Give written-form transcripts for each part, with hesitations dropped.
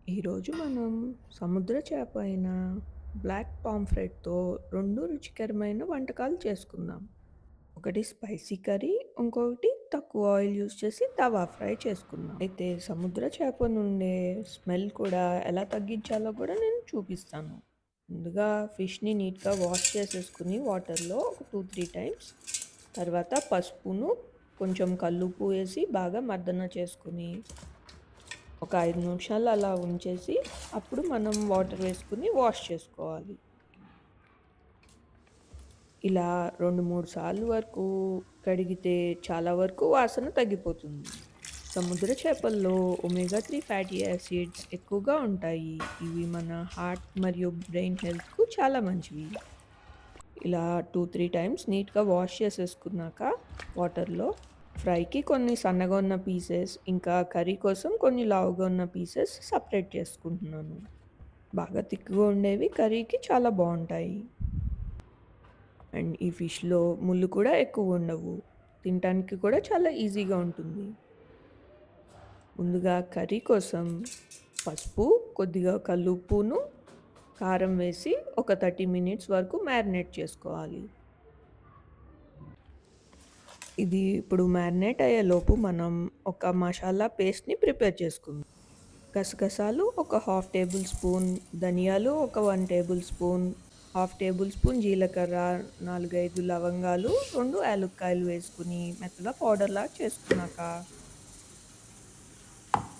ఈరోజు మనం సముద్ర చేప అయిన బ్లాక్ పాంఫ్రెట్‌తో 2 రుచికరమైన వంటకాలు చేసుకుందాం. ఒకటి స్పైసీ కర్రీ, ఇంకొకటి తక్కువ ఆయిల్ యూజ్ చేసి తవా ఫ్రై చేసుకుందాం. అయితే సముద్ర చేప నుండే స్మెల్ కూడా ఎలా తగ్గించాలో కూడా నేను చూపిస్తాను. ముందుగా ఫిష్‌ని నీట్‌గా వాష్ చేసేసుకొని వాటర్‌లో ఒక 2, 3 టైమ్స్. తర్వాత పసుపును, కొంచెం కల్లుప్పు వేసి బాగా మర్దన చేసుకొని ఒక 5 నిమిషాలు అలా ఉంచేసి, అప్పుడు మనం వాటర్ వేసుకొని వాష్ చేసుకోవాలి. ఇలా 2, 3 సార్లు వరకు కడిగితే చాలా వరకు వాసన తగ్గిపోతుంది. సముద్ర చేపల్లో ఒమేగా 3 ఫ్యాటీ యాసిడ్స్ ఎక్కువగా ఉంటాయి. ఇవి మన హార్ట్ మరియు బ్రెయిన్ హెల్త్‌కు చాలా మంచివి. ఇలా 2, 3 టైమ్స్ నీట్‌గా వాష్ చేసేసుకున్నాక వాటర్‌లో ఫ్రైకి కొన్ని సన్నగా ఉన్న పీసెస్, ఇంకా కర్రీ కోసం కొన్ని లావుగా ఉన్న పీసెస్ సెపరేట్ చేసుకుంటున్నాను. బాగా తిక్కుగా ఉండేవి కర్రీకి చాలా బావుంటాయి. అండ్ ఈ ఫిష్‌లో ముళ్ళు కూడా ఎక్కువుండవు. తినటానికి కూడా చాలా ఈజీగా ఉంటుంది. ముందుగా కర్రీ కోసం పసుపు, కొద్దిగా కల్లుప్పును, కారం వేసి ఒక 30 మినిట్స్ వరకు మ్యారినేట్ చేసుకోవాలి. ఇది ఇప్పుడు మ్యారినేట్ అయ్యేలోపు మనం ఒక మసాలా పేస్ట్‌ని ప్రిపేర్ చేసుకుందాం. గసగసాలు ఒక హాఫ్ టేబుల్ స్పూన్, ధనియాలు ఒక 1 table spoon, half table spoon జీలకర్ర, 4, 5 లవంగాలు, 2 యాలుక్కాయలు వేసుకొని మెత్తగా పౌడర్‌లాగా చేసుకున్నాక,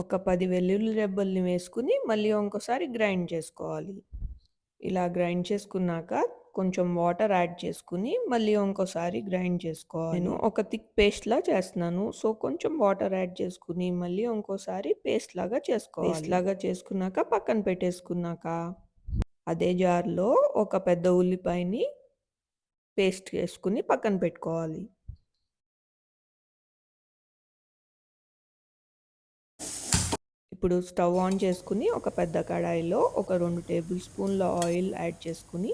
ఒక 10 వెల్లుల్లి రెబ్బల్ని వేసుకొని మళ్ళీ ఇంకోసారి గ్రైండ్ చేసుకోవాలి. ఇలా గ్రైండ్ చేసుకున్నాక కొంచెం వాటర్ యాడ్ చేసుకొని మళ్ళీ ఇంకోసారి గ్రైండ్ చేసుకోవాలి. నేను ఒక థిక్ పేస్ట్‌లా చేస్తున్నాను. సో, కొంచెం వాటర్ యాడ్ చేసుకొని మళ్ళీ ఇంకోసారి పేస్ట్‌లాగా చేసుకోవాలి. పేస్ట్‌లాగా చేసుకున్నాక పక్కన పెట్టేసుకున్నాక, అదే జార్‌లో ఒక పెద్ద ఉల్లిపాయని పేస్ట్ చేసుకొని పక్కన పెట్టుకోవాలి. ఇప్పుడు స్టవ్ ఆన్ చేసుకొని ఒక పెద్ద కడాయిలో ఒక 2 టేబుల్ స్పూన్ల ఆయిల్ యాడ్ చేసుకొని,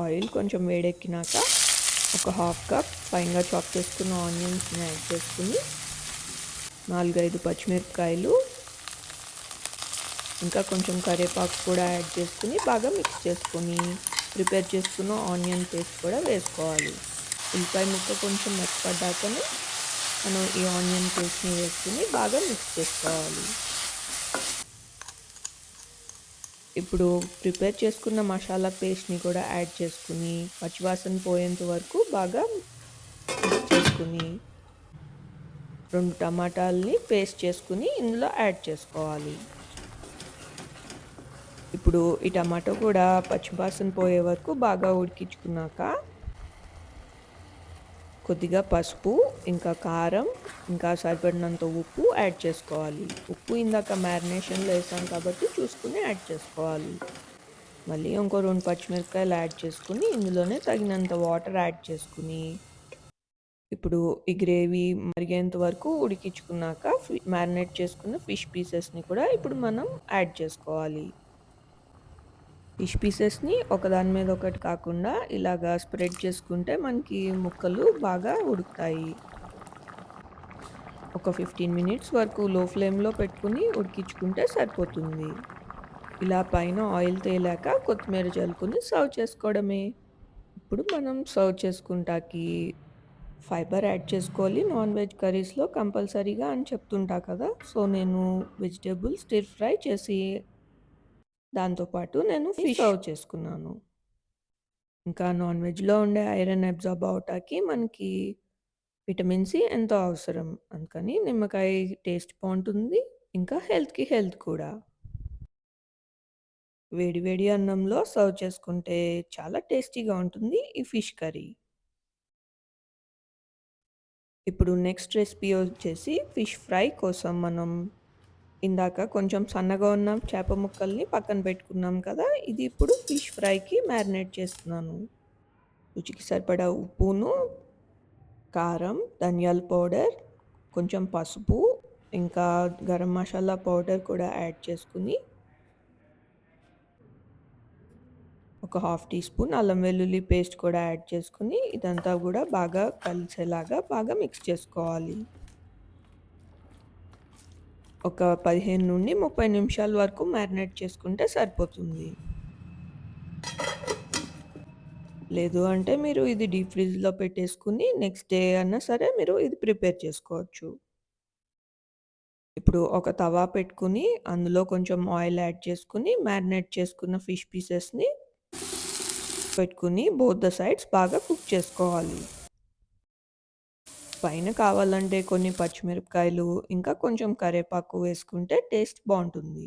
ఆయిల్ కొంచెం వేడెక్కినాక ఒక హాఫ్ కప్ ఫైన్‌గా చాప్ చేసుకున్న ఆనియన్స్‌ని యాడ్ చేసుకొని, 4, 5 పచ్చిమిరపకాయలు, ఇంకా కొంచెం కరివేపాకు కూడా యాడ్ చేసుకొని బాగా మిక్స్ చేసుకొని, ప్రిపేర్ చేసుకున్న ఆనియన్ పేస్ట్ కూడా వేసుకోవాలి. ఉల్లిపాయ ముక్క కొంచెం మెత్తపడ్డాకనే మనం ఈ ఆనియన్ పేస్ట్‌ని వేసుకొని బాగా మిక్స్ చేసుకోవాలి. ఇప్పుడు ప్రిపేర్ చేసుకున్న మసాలా పేస్ట్‌ని కూడా యాడ్ చేసుకొని, పచ్చివాసన పోయేంత వరకు బాగా మిక్స్ చేసుకొని, 2 టమాటాలని పేస్ట్ చేసుకొని ఇందులో యాడ్ చేసుకోవాలి. ఇప్పుడు ఈ టమాటో కూడా పచ్చివాసన పోయే వరకు బాగా ఉడికించుకున్నాక, కొద్దిగా పసుపు, ఇంకా కారం, ఇంకా సరిపడినంత ఉప్పు యాడ్ చేసుకోవాలి. ఉప్పు ఇందాక మ్యారినేషన్‌లో ఏసాం కాబట్టి చూసుకొని యాడ్ చేసుకోవాలి. మళ్ళీ ఇంకో 2 పచ్చిమిరపకాయలు యాడ్ చేసుకొని, ఇందులోనే తగినంత వాటర్ యాడ్ చేసుకొని, ఇప్పుడు ఈ గ్రేవీ మరిగేంత వరకు ఉడికించుకున్నాక మ్యారినేట్ చేసుకున్న ఫిష్ పీసెస్‌ని కూడా ఇప్పుడు మనం యాడ్ చేసుకోవాలి. ఫిష్ పీసెస్‌ని ఒకదాని మీద ఒకటి కాకుండా ఇలాగా స్ప్రెడ్ చేసుకుంటే మనకి ముక్కలు బాగా ఉడుకుతాయి. ఒక 15 మినిట్స్ వరకు లో ఫ్లేమ్‌లో పెట్టుకొని ఉడికించుకుంటే సరిపోతుంది. ఇలా పైన ఆయిల్ తేలాక కొత్తిమీర చల్లుకొని సర్వ్ చేసుకోవడమే. ఇప్పుడు మనం సర్వ్ చేసుకుంటాకి ఫైబర్ యాడ్ చేసుకోవాలి నాన్ వెజ్ కర్రీస్‌లో కంపల్సరీగా అని చెప్తుంటా కదా! సో, నేను వెజిటబుల్ స్టిర్ ఫ్రై చేసి దాంతో పాటు నేను ఫిష్ సర్వ్ చేసుకున్నాను. ఇంకా నాన్ వెజ్‌లో ఉండే ఐరన్ అబ్జార్బ్ అవ్వటానికి మనకి విటమిన్ సి ఎంతో అవసరం. అందుకని నిమ్మకాయ టేస్ట్ బావుంటుంది. ఇంకా హెల్త్‌కి హెల్త్ కూడా. వేడి వేడి అన్నంలో సర్వ్ చేసుకుంటే చాలా టేస్టీగా ఉంటుంది ఈ ఫిష్ కర్రీ. ఇప్పుడు నెక్స్ట్ రెసిపీ వచ్చేసి ఫిష్ ఫ్రై కోసం మనం ఇందాక కొంచెం సన్నగా ఉన్న చేప ముక్కల్ని పక్కన పెట్టుకున్నాం కదా! ఇది ఇప్పుడు ఫిష్ ఫ్రైకి మ్యారినేట్ చేస్తున్నాను. రుచికి సరిపడా ఉప్పును, కారం, ధనియాల పౌడర్, కొంచెం పసుపు, ఇంకా గరం మసాలా పౌడర్ కూడా యాడ్ చేసుకొని, ఒక హాఫ్ టీ స్పూన్ అల్లం వెల్లుల్లి పేస్ట్ కూడా యాడ్ చేసుకొని, ఇదంతా గూడా బాగా కలిసేలాగా బాగా మిక్స్ చేసుకోవాలి. ఒక 15-30 నిమిషాల వరకు మ్యారినేట్ చేసుకుంటే సరిపోతుంది. లేదు అంటే మీరు ఇది డీప్ ఫ్రిడ్జ్‌లో పెట్టేసుకొని నెక్స్ట్ డే అన్నా సరే మీరు ఇది ప్రిపేర్ చేసుకోవచ్చు. ఇప్పుడు ఒక తవా పెట్టుకొని అందులో కొంచెం ఆయిల్ యాడ్ చేసుకొని మ్యారినేట్ చేసుకున్న ఫిష్ పీసెస్‌ని పెట్టుకొని బోత్ ద సైడ్స్ బాగా కుక్ చేసుకోవాలి. పైన కావాలంటే కొన్ని పచ్చిమిరపకాయలు, ఇంకా కొంచెం కరివేపాకు వేసుకుంటే టేస్ట్ బావుంటుంది.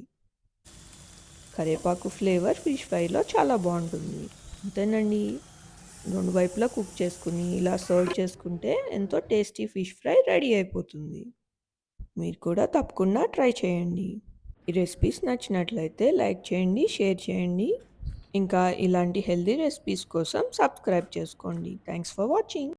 కరివేపాకు ఫ్లేవర్ ఫిష్ ఫ్రైలో చాలా బావుంటుంది. అంతేనండి. 2 వైపులా కుక్ చేసుకొని ఇలా సర్వ్ చేసుకుంటే ఎంతో టేస్టీ ఫిష్ ఫ్రై రెడీ అయిపోతుంది. మీరు కూడా తప్పకుండా ట్రై చేయండి. ఈ రెసిపీస్ నచ్చినట్లయితే లైక్ చేయండి, షేర్ చేయండి. ఇంకా ఇలాంటి హెల్తీ రెసిపీస్ కోసం సబ్స్క్రైబ్ చేసుకోండి. Thanks for watching.